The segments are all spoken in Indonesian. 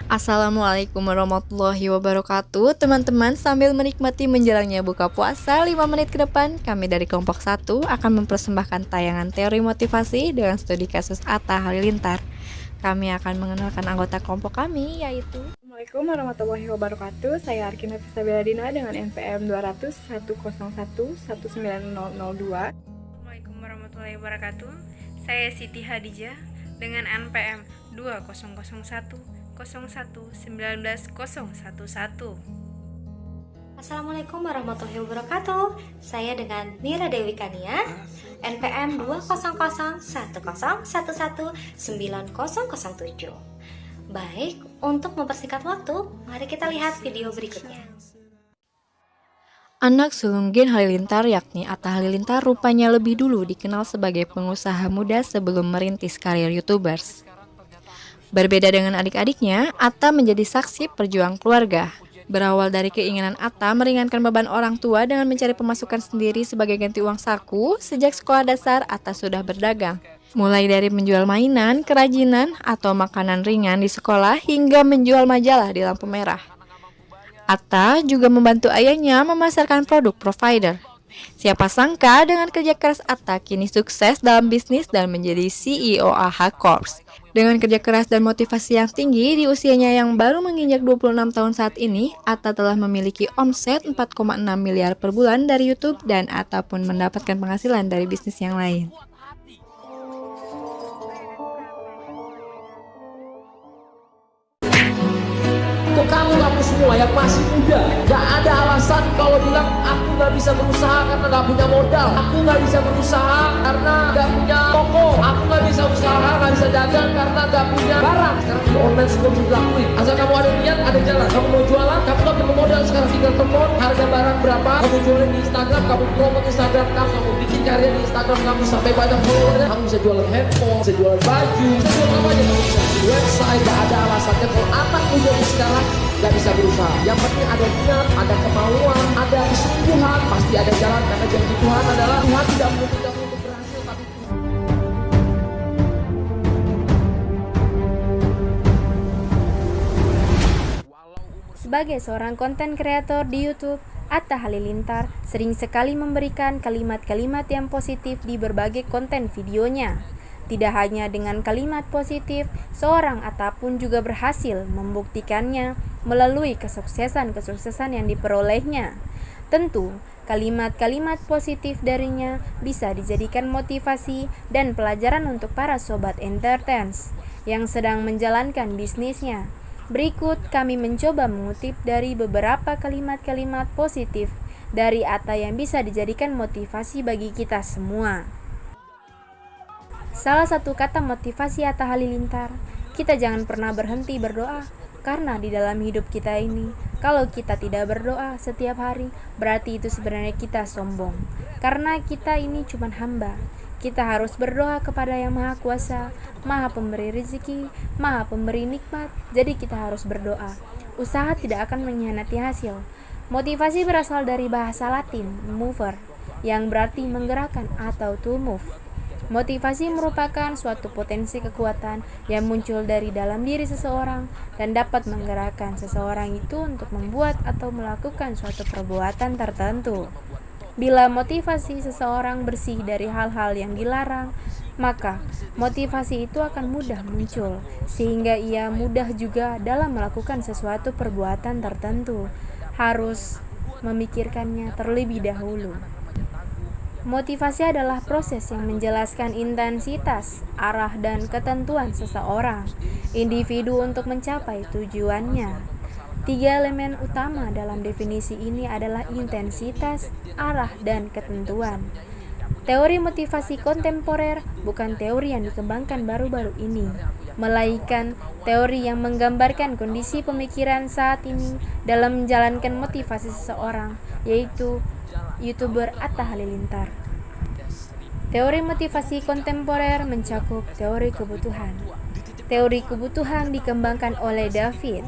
Assalamualaikum warahmatullahi wabarakatuh. Teman-teman, sambil menikmati menjalannya buka puasa 5 menit ke depan, kami dari kelompok 1 akan mempersembahkan tayangan teori motivasi dengan studi kasus Atta Halilintar. Kami akan mengenalkan anggota kelompok kami, yaitu Assalamualaikum warahmatullahi wabarakatuh. Saya Arkina Fisabeladina dengan NPM 200 101 19002. Assalamualaikum warahmatullahi wabarakatuh. Saya Siti Hadijah dengan NPM 2001 01 19 011. Assalamualaikum warahmatullahi wabarakatuh. Saya dengan Mira Dewi Kania, NPM 20011119007. Baik, untuk mempersingkat waktu, mari kita lihat video berikutnya. anak sulung Gen Halilintar yakni Atta Halilintar rupanya lebih dulu dikenal sebagai pengusaha muda sebelum merintis karir YouTubers. Berbeda dengan adik-adiknya, Atta menjadi saksi perjuang keluarga. Berawal dari keinginan Atta meringankan beban orang tua dengan mencari pemasukan sendiri sebagai ganti uang saku, sejak sekolah dasar Atta sudah berdagang. Mulai dari menjual mainan, kerajinan, atau makanan ringan di sekolah hingga menjual majalah di lampu merah. Atta juga membantu ayahnya memasarkan produk provider. Siapa sangka dengan kerja keras Atta kini sukses dalam bisnis dan menjadi CEO AHA Corps. Dengan kerja keras dan motivasi yang tinggi di usianya yang baru menginjak 26 tahun saat ini, Atta telah memiliki omset 4,6 miliar per bulan dari YouTube dan Atta pun mendapatkan penghasilan dari bisnis yang lain. Untuk kamu semua yang masih muda, gak ada alasan kalau bilang aku gak bisa berusaha karena gak punya modal, aku gak bisa berusaha karena gak punya toko, aku gak bisa usaha, gak bisa dagang karena gak punya barang. Sekarang di online semua bisa dilakuin, asal kamu ada niat, ada jalan. Kamu mau jualan, kamu gak perlu modal, sekarang tinggal telepon, harga barang berapa, kamu jualin di Instagram, kamu promote Instagram kamu bikin karya di Instagram kamu sampai banyak followernya, kamu bisa jualan handphone, bisa jualan baju, bisa jualan apa aja, kamu bisa bikin website. Gak ada alasannya kalau anak muda di sekarang gak bisa berusaha. Yang penting ada niat, ada kemauan, ada kesungguhan, pasti ada jalan. Karena janji Tuhan adalah Tuhan tidak menuntut kamu untuk berhasil, tapi Sebagai seorang konten kreator di YouTube, Atta Halilintar sering sekali memberikan kalimat-kalimat yang positif di berbagai konten videonya. Tidak hanya dengan kalimat positif, seorang Atta pun juga berhasil membuktikannya melalui kesuksesan-kesuksesan yang diperolehnya. Tentu, kalimat-kalimat positif darinya bisa dijadikan motivasi dan pelajaran untuk para sobat entertains yang sedang menjalankan bisnisnya. Berikut kami mencoba mengutip dari beberapa kalimat-kalimat positif dari Atta yang bisa dijadikan motivasi bagi kita semua. Salah satu kata motivasi Atta Halilintar, kita jangan pernah berhenti berdoa, karena di dalam hidup kita ini, kalau kita tidak berdoa setiap hari, berarti itu sebenarnya kita sombong. Karena kita ini cuma hamba, kita harus berdoa kepada Yang Maha Kuasa, Maha Pemberi rezeki, Maha Pemberi nikmat, jadi kita harus berdoa. Usaha tidak akan mengkhianati hasil. Motivasi berasal dari bahasa Latin, mover, yang berarti menggerakkan atau to move. Motivasi merupakan suatu potensi kekuatan yang muncul dari dalam diri seseorang dan dapat menggerakkan seseorang itu untuk membuat atau melakukan suatu perbuatan tertentu. Bila motivasi seseorang bersih dari hal-hal yang dilarang, maka motivasi itu akan mudah muncul, sehingga ia mudah juga dalam melakukan sesuatu perbuatan tertentu. Harus memikirkannya terlebih dahulu. Motivasi adalah proses yang menjelaskan intensitas, arah, dan ketentuan seseorang, individu untuk mencapai tujuannya. 3 elemen utama dalam definisi ini adalah intensitas, arah, dan ketentuan. Teori motivasi kontemporer bukan teori yang dikembangkan baru-baru ini, melainkan teori yang menggambarkan kondisi pemikiran saat ini dalam menjalankan motivasi seseorang, yaitu YouTuber Atta Halilintar. Teori motivasi kontemporer mencakup teori kebutuhan. Teori kebutuhan dikembangkan oleh David.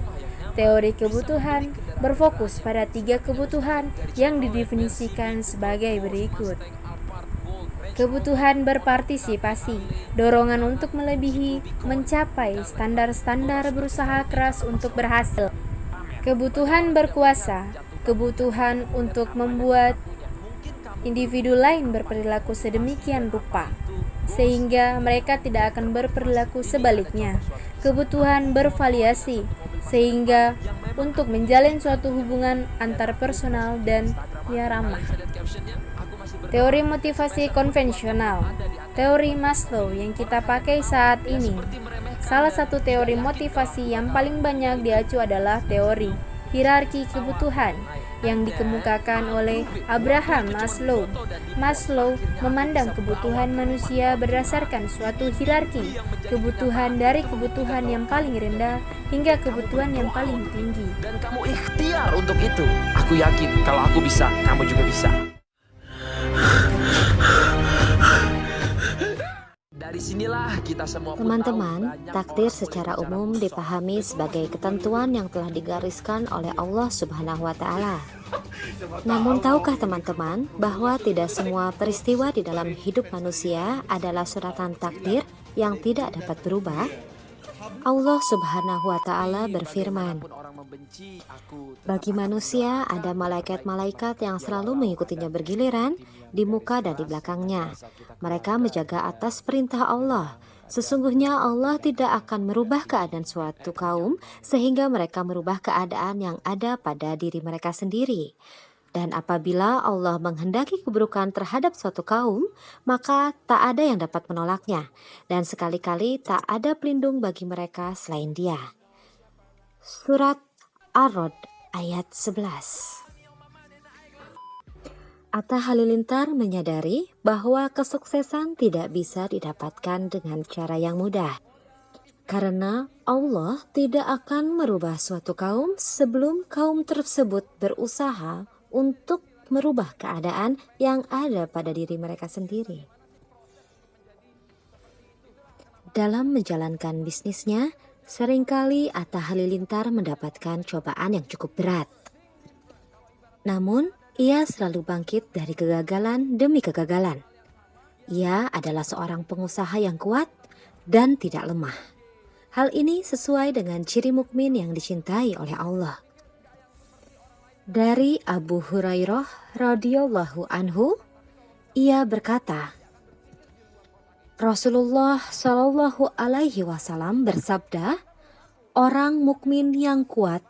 Teori kebutuhan berfokus pada 3 kebutuhan yang didefinisikan sebagai berikut. kebutuhan berpartisipasi, dorongan untuk melebihi, mencapai standar-standar, berusaha keras untuk berhasil, kebutuhan berkuasa, kebutuhan untuk membuat individu lain berperilaku sedemikian rupa sehingga mereka tidak akan berperilaku sebaliknya, kebutuhan bervariasi sehingga untuk menjalin suatu hubungan antar personal dan ramah. Teori motivasi konvensional, teori Maslow yang kita pakai saat ini. Salah satu teori motivasi yang paling banyak diacu adalah teori hierarki kebutuhan yang dikemukakan oleh Abraham Maslow. Maslow memandang kebutuhan manusia berdasarkan suatu hierarki kebutuhan dari kebutuhan yang paling rendah hingga kebutuhan yang paling tinggi. Dan kamu ikhtiar untuk itu. Aku yakin kalau aku bisa, kamu juga bisa. Dari sinilah kita semua Teman-teman, takdir secara umum dipahami sebagai ketentuan yang telah digariskan oleh Allah Subhanahu wa Ta'ala. Namun, tahukah teman-teman bahwa tidak semua peristiwa di dalam hidup manusia adalah suratan takdir yang tidak dapat berubah? Allah Subhanahu wa Ta'ala berfirman, bagi manusia ada malaikat-malaikat yang selalu mengikutinya bergiliran di muka dan di belakangnya. Mereka menjaga atas perintah Allah. Sesungguhnya Allah tidak akan merubah keadaan suatu kaum sehingga mereka merubah keadaan yang ada pada diri mereka sendiri. Dan apabila Allah menghendaki keburukan terhadap suatu kaum, maka tak ada yang dapat menolaknya. Dan sekali-kali tak ada pelindung bagi mereka selain Dia. Surat Ar-Rod ayat 11. Atta Halilintar menyadari bahwa kesuksesan tidak bisa didapatkan dengan cara yang mudah. Karena Allah tidak akan merubah suatu kaum sebelum kaum tersebut berusaha untuk merubah keadaan yang ada pada diri mereka sendiri. Dalam menjalankan bisnisnya, seringkali Atta Halilintar mendapatkan cobaan yang cukup berat. Namun, ia selalu bangkit dari kegagalan demi kegagalan. Ia adalah seorang pengusaha yang kuat dan tidak lemah. Hal ini sesuai dengan ciri mukmin yang dicintai oleh Allah. Dari Abu Hurairah radhiyallahu anhu, ia berkata, Rasulullah Shallallahu alaihi wasallam bersabda, orang mukmin yang kuat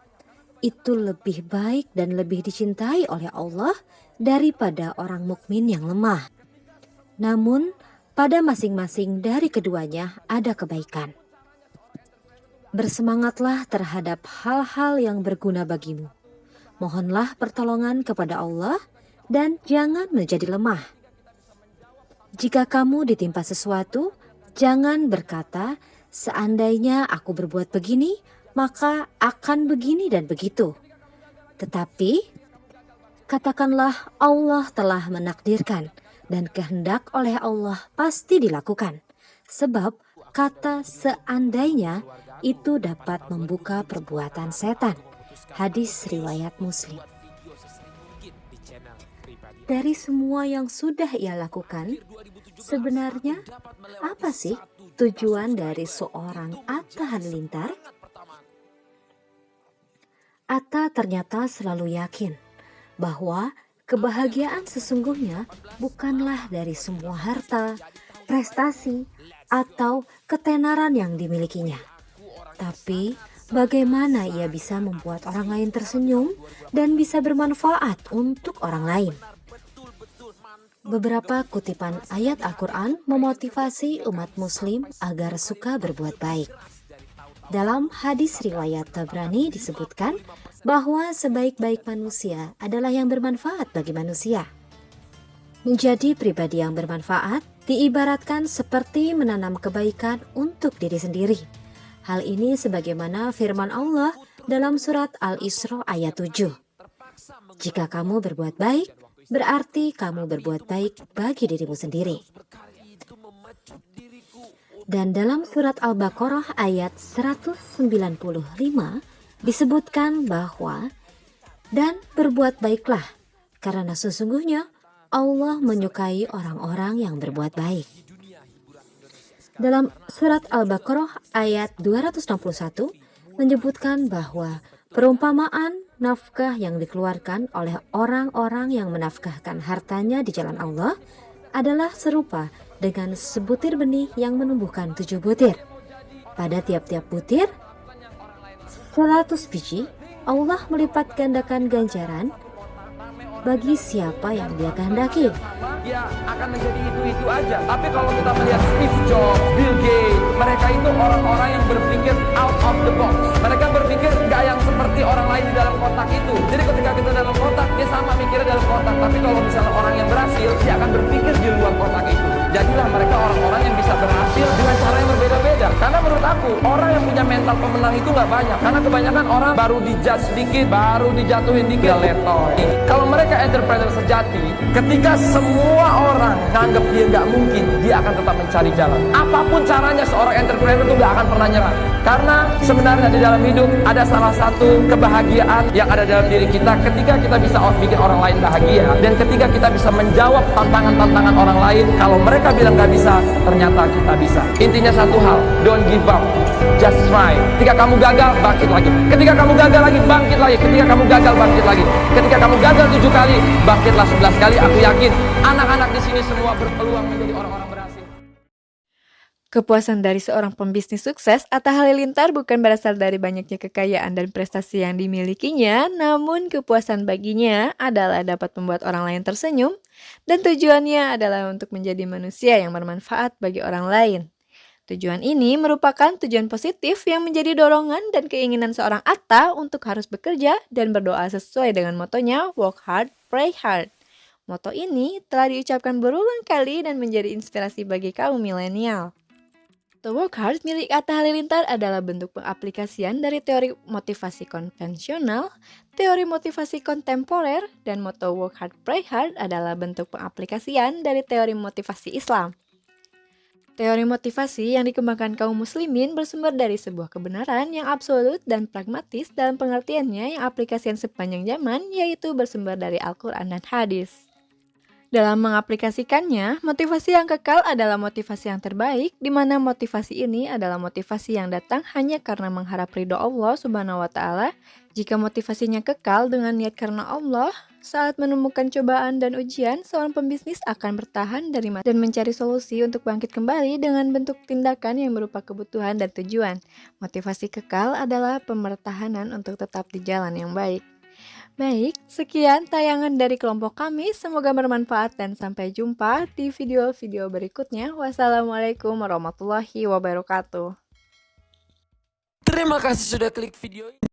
itu lebih baik dan lebih dicintai oleh Allah daripada orang mukmin yang lemah. Namun, pada masing-masing dari keduanya ada kebaikan. Bersemangatlah terhadap hal-hal yang berguna bagimu. Mohonlah pertolongan kepada Allah dan jangan menjadi lemah. Jika kamu ditimpa sesuatu, jangan berkata, seandainya aku berbuat begini, maka akan begini dan begitu. Tetapi, katakanlah Allah telah menakdirkan dan kehendak oleh Allah pasti dilakukan. Sebab kata seandainya itu dapat membuka perbuatan setan. Hadis riwayat Muslim. Dari semua yang sudah ia lakukan, sebenarnya apa sih tujuan dari seorang Atta Halilintar? Atta ternyata selalu yakin bahwa kebahagiaan sesungguhnya bukanlah dari semua harta, prestasi, atau ketenaran yang dimilikinya. Tapi bagaimana ia bisa membuat orang lain tersenyum dan bisa bermanfaat untuk orang lain. Beberapa kutipan ayat Al-Quran memotivasi umat muslim agar suka berbuat baik. Dalam hadis riwayat Tabrani disebutkan bahwa sebaik-baik manusia adalah yang bermanfaat bagi manusia. Menjadi pribadi yang bermanfaat diibaratkan seperti menanam kebaikan untuk diri sendiri. Hal ini sebagaimana firman Allah dalam surat Al-Isra ayat 7. Jika kamu berbuat baik, berarti kamu berbuat baik bagi dirimu sendiri. Dan dalam surat Al-Baqarah ayat 195 disebutkan bahwa dan berbuat baiklah, karena sesungguhnya Allah menyukai orang-orang yang berbuat baik. Dalam surat Al-Baqarah ayat 261 menyebutkan bahwa perumpamaan nafkah yang dikeluarkan oleh orang-orang yang menafkahkan hartanya di jalan Allah adalah serupa dengan sebutir benih yang menumbuhkan 7 butir. Pada tiap-tiap butir 100 biji, Allah melipat gandakan ganjaran bagi siapa yang Dia kehendaki. Dia akan menjadi itu aja. Tapi kalau kita melihat Steve Jobs, Bill Gates, mereka itu orang-orang yang berpikir out of the box. Mereka berpikir nggak yang seperti orang lain di dalam kotak itu. Jadi ketika kita dalam kotak, dia sama mikirnya dalam kotak. Tapi kalau misalnya orang yang berhasil, dia akan berpikir di luar kotak itu. Jadilah mereka orang-orang yang bisa berhasil dengan cara yang berbeda-beda. Karena menurut aku, orang yang punya mental pemenang itu nggak banyak. Karena kebanyakan orang baru dijudge sedikit, baru dijatuhin dikit, letoy. Kalau mereka entrepreneur sejati, ketika semua orang nganggap dia nggak mungkin, dia akan tetap mencari jalan. Apapun caranya, seorang entrepreneur itu nggak akan pernah nyerah. Karena sebenarnya di dalam hidup ada salah satu kebahagiaan yang ada dalam diri kita ketika kita bisa bikin orang lain bahagia, dan ketika kita bisa menjawab tantangan-tantangan orang lain. Kalau mereka bilang nggak bisa, ternyata kita bisa. Intinya satu hal, don't give up, just try. Ketika kamu gagal, bangkit lagi. Ketika kamu gagal lagi, bangkit lagi. Ketika kamu gagal, bangkit lagi. Ketika kamu gagal 7 kali, bangkitlah 11 kali. Aku yakin anak-anak di sini semua berpeluang menjadi orang-orang berhasil. Kepuasan dari seorang pembisnis sukses, Atta Halilintar bukan berasal dari banyaknya kekayaan dan prestasi yang dimilikinya, namun kepuasan baginya adalah dapat membuat orang lain tersenyum, dan tujuannya adalah untuk menjadi manusia yang bermanfaat bagi orang lain. Tujuan ini merupakan tujuan positif yang menjadi dorongan dan keinginan seorang Atta untuk harus bekerja dan berdoa sesuai dengan motonya Work Hard, Pray Hard. Moto ini telah diucapkan berulang kali dan menjadi inspirasi bagi kaum milenial. The Work Hard milik Atta Halilintar adalah bentuk pengaplikasian dari teori motivasi konvensional, teori motivasi kontemporer, dan moto Work Hard, Pray Hard adalah bentuk pengaplikasian dari teori motivasi Islam. Teori motivasi yang dikembangkan kaum muslimin bersumber dari sebuah kebenaran yang absolut dan pragmatis dalam pengertiannya yang aplikasian sepanjang zaman, yaitu bersumber dari Al-Quran dan Hadis. Dalam mengaplikasikannya, motivasi yang kekal adalah motivasi yang terbaik, di mana motivasi ini adalah motivasi yang datang hanya karena mengharap ridho Allah Subhanahu wa Ta'ala. Jika motivasinya kekal dengan niat karena Allah, saat menemukan cobaan dan ujian, seorang pembisnis akan bertahan dan mencari solusi untuk bangkit kembali dengan bentuk tindakan yang berupa kebutuhan dan tujuan. Motivasi kekal adalah pemertahanan untuk tetap di jalan yang baik. Baik, sekian tayangan dari kelompok kami. Semoga bermanfaat dan sampai jumpa di video-video berikutnya. Wassalamualaikum warahmatullahi wabarakatuh. Terima kasih sudah klik video ini.